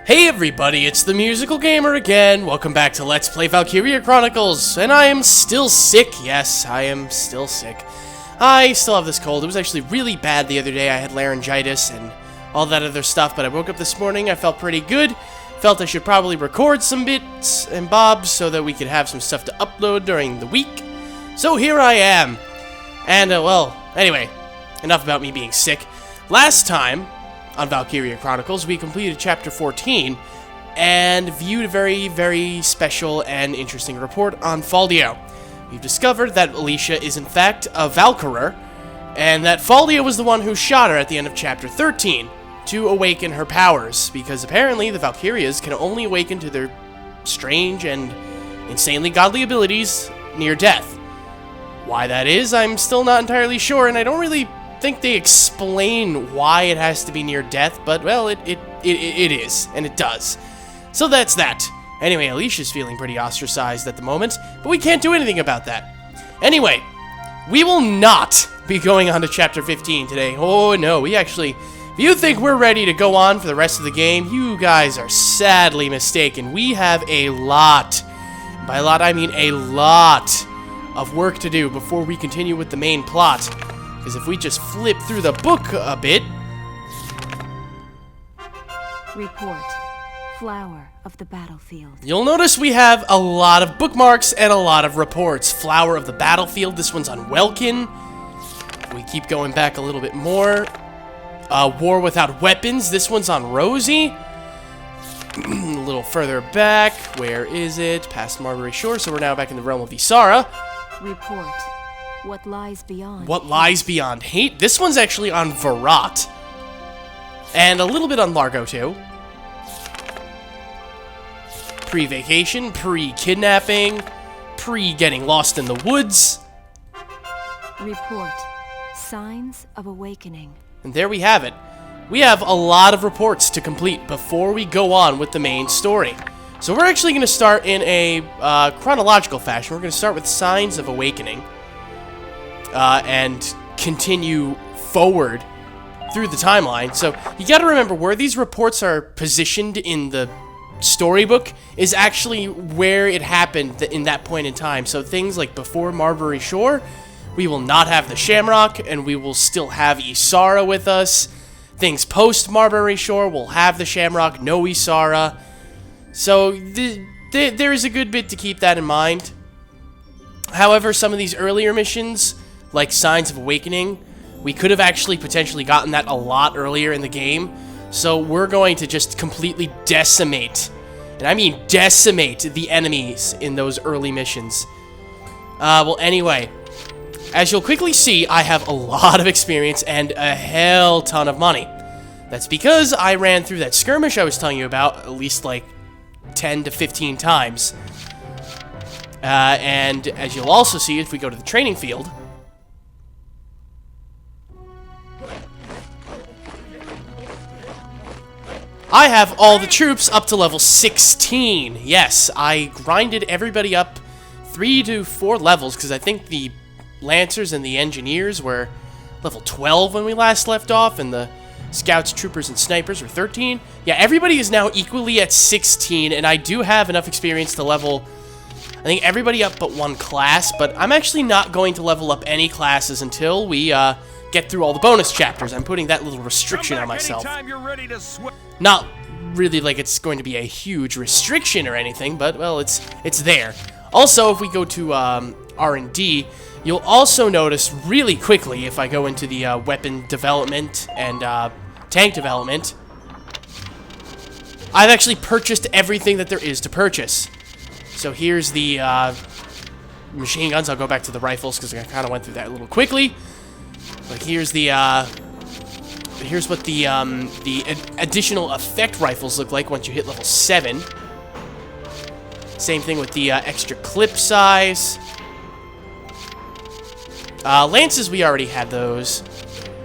Hey everybody, it's the Musical Gamer again. Welcome back to Let's Play Valkyria Chronicles. And I am still sick. Yes, I am still sick. I still have this cold. It was actually really bad the other day. I had laryngitis and all that other stuff, but I woke up this morning. I felt pretty good. Felt I should probably record some bits and bobs so that we could have some stuff to upload during the week. So here I am. And, well, anyway, enough about me being sick. Last time on Valkyria Chronicles, we completed Chapter 14 and viewed a very, very special and interesting report on Faldio. We've discovered that Alicia is in fact a Valkyrer, and that Faldio was the one who shot her at the end of Chapter 13 to awaken her powers, because apparently the Valkyrias can only awaken to their strange and insanely godly abilities near death. Why that is, I'm still not entirely sure, and I don't really think they explain why it has to be near death, but, well, it is, and it does. So that's that. Anyway, Alicia's feeling pretty ostracized at the moment, but we can't do anything about that. Anyway, we will not be going on to Chapter 15 today. Oh, no, we actually... If you think we're ready to go on for the rest of the game, you guys are sadly mistaken. We have a lot, by a lot I mean a lot, of work to do before we continue with the main plot. Because if we just flip through the book a bit... Report. Flower of the battlefield. You'll notice we have a lot of bookmarks and a lot of reports. Flower of the battlefield, this one's on Welkin. We keep going back a little bit more. War without weapons, this one's on Rosie. A little further back, where is it? Past Marbury Shore, so we're now back in the realm of Isara. Report. What lies beyond? What lies beyond hate? This one's actually on Virat. And a little bit on Largo, too. Pre-vacation, pre-kidnapping, pre-getting lost in the woods. Report. Signs of awakening. And there we have it. We have a lot of reports to complete before we go on with the main story. So we're actually going to start in a chronological fashion. We're going to start with Signs of Awakening. And continue forward through the timeline. So you got to remember where these reports are positioned in the storybook is actually where it happened in that point in time. So things like before Marbury Shore, we will not have the Shamrock, and we will still have Isara with us. Things post Marbury Shore, we'll have the Shamrock, no Isara. So there is a good bit to keep that in mind. However, some of these earlier missions, like Signs of Awakening, we could have actually potentially gotten that a lot earlier in the game. So we're going to just completely decimate, and I mean decimate, the enemies in those early missions. Well, anyway, as you'll quickly see, I have a lot of experience and a hell ton of money. That's because I ran through that skirmish I was telling you about at least like 10 to 15 times. And as you'll also see if we go to the training field, I have all the troops up to level 16. Yes, I grinded everybody up 3 to 4 levels, because I think the Lancers and the Engineers were level 12 when we last left off, and the Scouts, Troopers, and Snipers were 13. Yeah, everybody is now equally at 16, and I do have enough experience to level, I think, everybody up but one class, but I'm actually not going to level up any classes until we get through all the bonus chapters. I'm putting that little restriction on myself. Not really like it's going to be a huge restriction or anything, but, well, it's there. Also, if we go to R&D, you'll also notice really quickly, if I go into the weapon development and tank development, I've actually purchased everything that there is to purchase. So here's the machine guns. I'll go back to the rifles because I kind of went through that a little quickly. Like here's the here's what the additional effect rifles look like once you hit level 7. Same thing with the extra clip size. Lances, we already had those.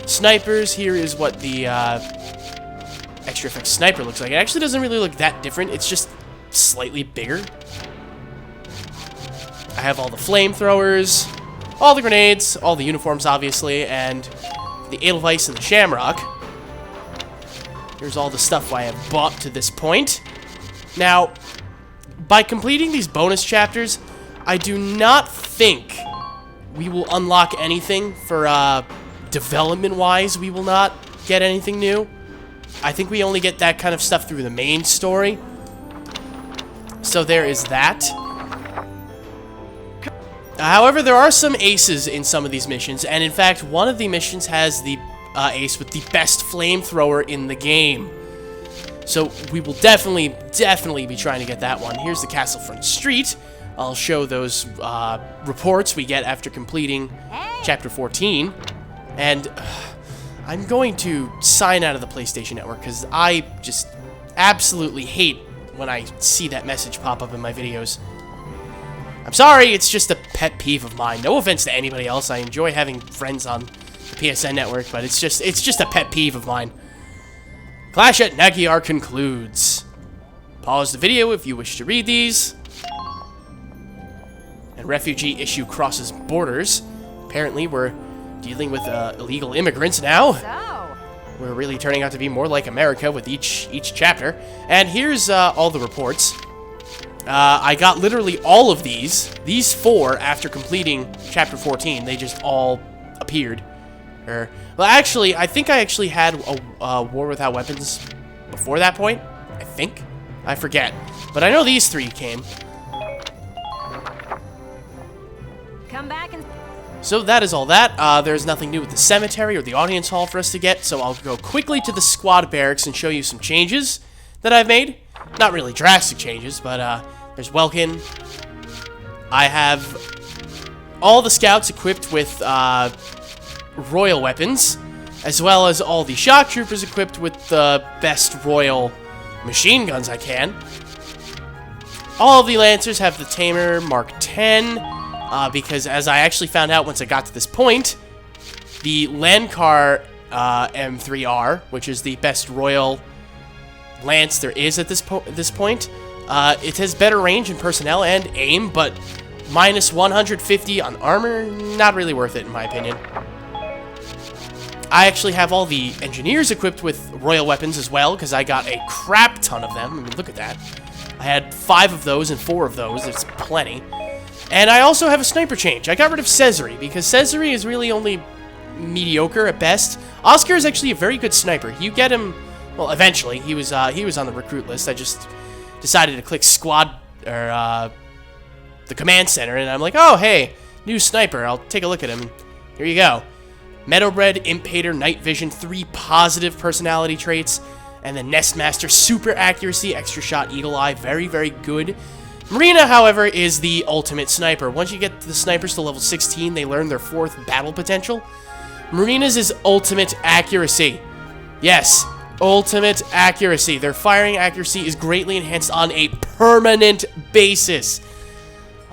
Snipers, here is what the extra effect sniper looks like. It actually doesn't really look that different. It's just slightly bigger. I have all the flamethrowers, all the grenades, all the uniforms, obviously, and the Edelweiss and the Shamrock. Here's all the stuff I have bought to this point. Now, by completing these bonus chapters, I do not think we will unlock anything for, development-wise. We will not get anything new. I think we only get that kind of stuff through the main story. So there is that. However, there are some aces in some of these missions, and in fact, one of the missions has the ace with the best flamethrower in the game. So we will definitely be trying to get that one. Here's the castle front street. I'll show those reports we get after completing Chapter 14. And I'm going to sign out of the PlayStation Network because I just absolutely hate when I see that message pop up in my videos. I'm sorry, it's just a pet peeve of mine. No offense to anybody else. I enjoy having friends on the PSN Network, but it's just a pet peeve of mine. Clash at Nagyar concludes. Pause the video if you wish to read these. And refugee issue crosses borders. Apparently, we're dealing with illegal immigrants now. We're really turning out to be more like America with each chapter. And here's all the reports. I got literally all of these 4 after completing Chapter 14. They just all appeared. Well, actually, I think I actually had a War Without Weapons before that point. I think. I forget. But I know these 3 came. Come back and... So that is all that. There's nothing new with the cemetery or the audience hall for us to get, so I'll go quickly to the squad barracks and show you some changes that I've made. Not really drastic changes, but there's Welkin. I have all the scouts equipped with royal weapons, as well as all the shock troopers equipped with the best royal machine guns I can. All of the lancers have the Tamer Mark 10, because as I actually found out once I got to this point, the Lankar M3R, which is the best royal lance there is at this point, it has better range and personnel and aim, but minus 150 on armor, not really worth it in my opinion. I actually have all the engineers equipped with royal weapons as well, because I got a crap ton of them. I mean, look at that. I had 5 of those and 4 of those. It's plenty. And I also have a sniper change. I got rid of Cesare, because Cesare is really only mediocre at best. Oscar is actually a very good sniper. You get him... Well, eventually. He was on the recruit list. I just decided to click squad... or, the command center, and I'm like, oh, hey, new sniper. I'll take a look at him. Here you go. Meadowbred, Impater, Night Vision, 3 positive personality traits, and the Nestmaster, super accuracy, extra shot, eagle eye, very, very good. Marina, however, is the ultimate sniper. Once you get the snipers to level 16, they learn their 4th battle potential. Marina's is ultimate accuracy. Yes, ultimate accuracy. Their firing accuracy is greatly enhanced on a permanent basis.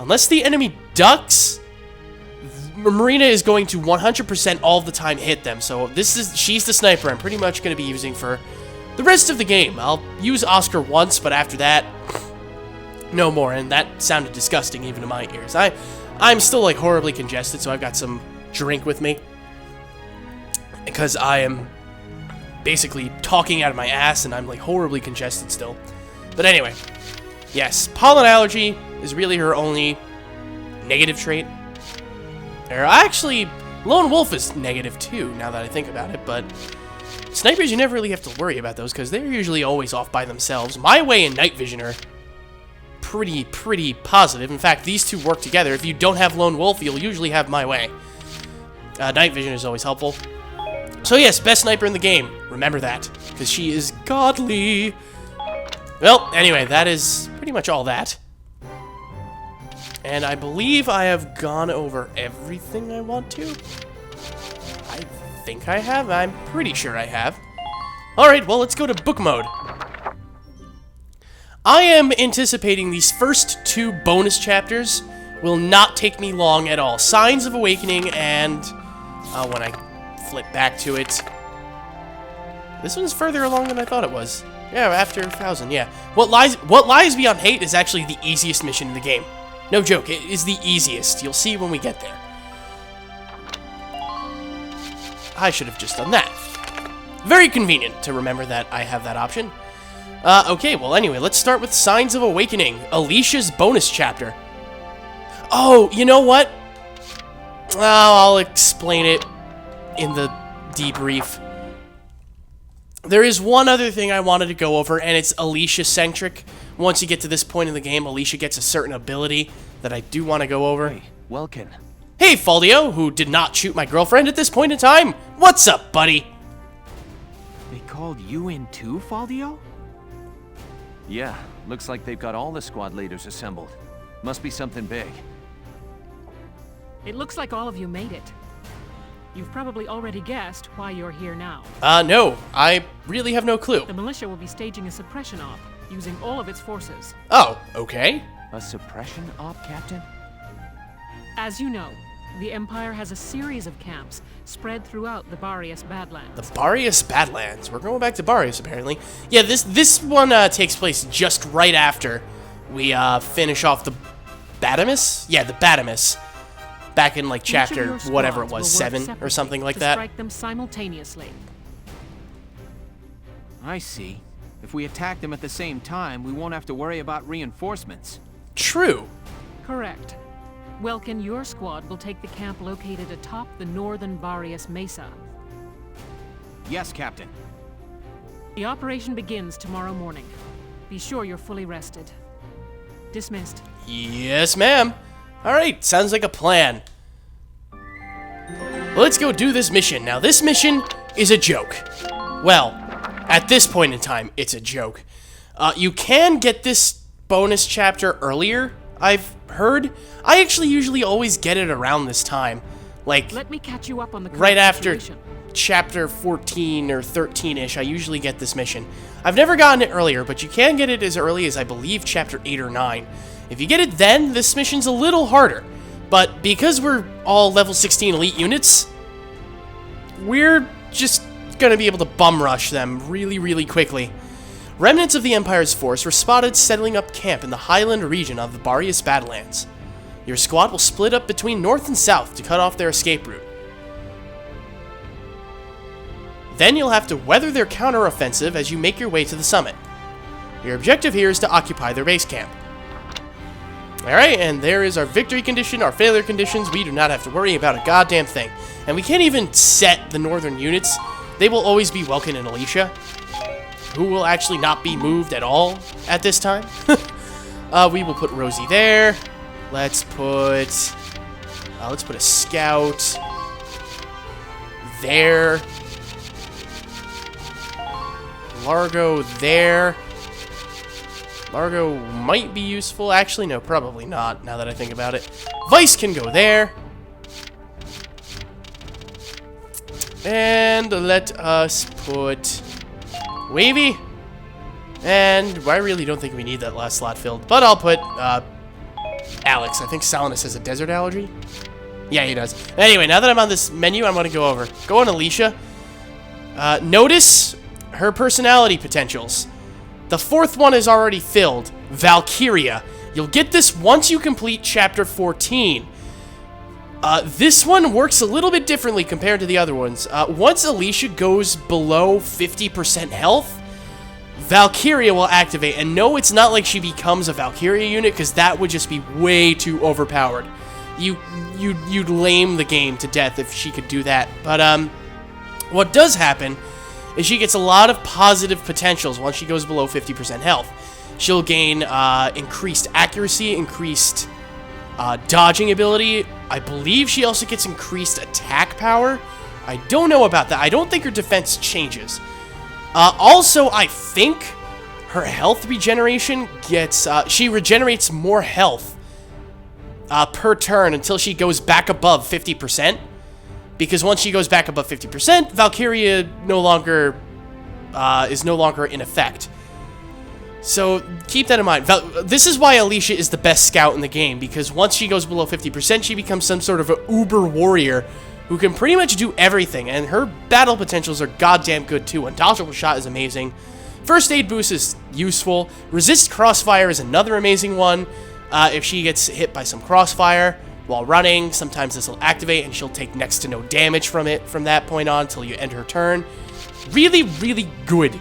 Unless the enemy ducks, Marina is going to 100% all of the time hit them. So she's the sniper I'm pretty much going to be using for the rest of the game. I'll use Oscar once, but after that, no more. And that sounded disgusting even to my ears. I'm still like horribly congested, so I've got some drink with me, because I am basically talking out of my ass and I'm like horribly congested still. But anyway, yes, pollen allergy is really her only negative trait. Actually, Lone Wolf is negative too, now that I think about it, but snipers, you never really have to worry about those, because they're usually always off by themselves. My Way and Night Vision are pretty positive. In fact, these 2 work together. If you don't have Lone Wolf, you'll usually have My Way. Night Vision is always helpful. So yes, best sniper in the game. Remember that, because she is godly. Well, anyway, that is pretty much all that. And I believe I have gone over everything I want to. I think I have. I'm pretty sure I have. Alright, well, let's go to book mode. I am anticipating these first 2 bonus chapters will not take me long at all. Signs of Awakening and... when I flip back to it... This one's further along than I thought it was. Yeah, after 1000, yeah. What Lies Beyond Hate is actually the easiest mission in the game. No joke, it is the easiest. You'll see when we get there. I should have just done that. Very convenient to remember that I have that option. Okay, well anyway, let's start with Signs of Awakening, Alicia's bonus chapter. Oh, you know what? I'll explain it in the debrief. There is one other thing I wanted to go over, and it's Alicia-centric. Once you get to this point in the game, Alicia gets a certain ability that I do want to go over. Hey, Welkin. Hey, Faldio, who did not shoot my girlfriend at this point in time. What's up, buddy? They called you in too, Faldio? Yeah, looks like they've got all the squad leaders assembled. Must be something big. It looks like all of you made it. You've probably already guessed why you're here now. No, I really have no clue. The militia will be staging a suppression op, using all of its forces. Oh, okay. A suppression op, Captain? As you know, the Empire has a series of camps spread throughout the Barrias Badlands. The Barrias Badlands. We're going back to Barrias, apparently. Yeah, this one takes place just right after we finish off the Batamus? Yeah, the Batamus. Back in, like, chapter whatever it was, 7 or something like that. Strike them simultaneously. I see. If we attack them at the same time, we won't have to worry about reinforcements. True. Correct. Welkin, your squad will take the camp located atop the northern Barrias Mesa. Yes, Captain. The operation begins tomorrow morning. Be sure you're fully rested. Dismissed. Yes, ma'am. Alright, sounds like a plan. Let's go do this mission. Now, this mission is a joke. Well, at this point in time, it's a joke. You can get this bonus chapter earlier, I've heard. I actually usually always get it around this time. Like, let me catch you up on the right after situation. chapter 14 or 13-ish, I usually get this mission. I've never gotten it earlier, but you can get it as early as, I believe, chapter 8 or 9. If you get it then, this mission's a little harder. But because we're all level 16 elite units, we're just gonna be able to bum rush them really, really quickly. Remnants of the Empire's force were spotted settling up camp in the highland region of the Barrias Badlands. Your squad will split up between north and south to cut off their escape route. Then you'll have to weather their counteroffensive as you make your way to the summit. Your objective here is to occupy their base camp. Alright, and there is our victory condition, our failure conditions. We do not have to worry about a goddamn thing. And we can't even set the northern units. They will always be Welkin and Alicia, who will actually not be moved at all at this time. We will put Rosie there. Let's put a scout there. Largo there. Largo might be useful. Actually, no, probably not, now that I think about it. Vice can go there. And let us put Wavy. And I really don't think we need that last slot filled, but I'll put Alex. I think Salinus has a desert allergy. Yeah, he does. Anyway, now that I'm on this menu, I'm going to go over. Go on Alicia. Notice her personality potentials. The fourth one is already filled. Valkyria. You'll get this once you complete chapter 14. This one works a little bit differently compared to the other ones. Once Alicia goes below 50% health, Valkyria will activate. And no, it's not like she becomes a Valkyria unit, because that would just be way too overpowered. You'd lame the game to death if she could do that. But what does happen is she gets a lot of positive potentials once she goes below 50% health. She'll gain increased accuracy, increased dodging ability. I believe she also gets increased attack power. I don't know about that. I don't think her defense changes. Also, I think her health regeneration gets... she regenerates more health per turn until she goes back above 50%. Because once she goes back above 50%, Valkyria is no longer in effect. So keep that in mind. This is why Alicia is the best scout in the game, because once she goes below 50%, she becomes some sort of an uber warrior who can pretty much do everything, and her battle potentials are goddamn good too. Undodgeable shot is amazing. First aid boost is useful. Resist crossfire is another amazing one. If she gets hit by some crossfire while running, sometimes this will activate and she'll take next to no damage from it from that point on until you end her turn. Really, really good.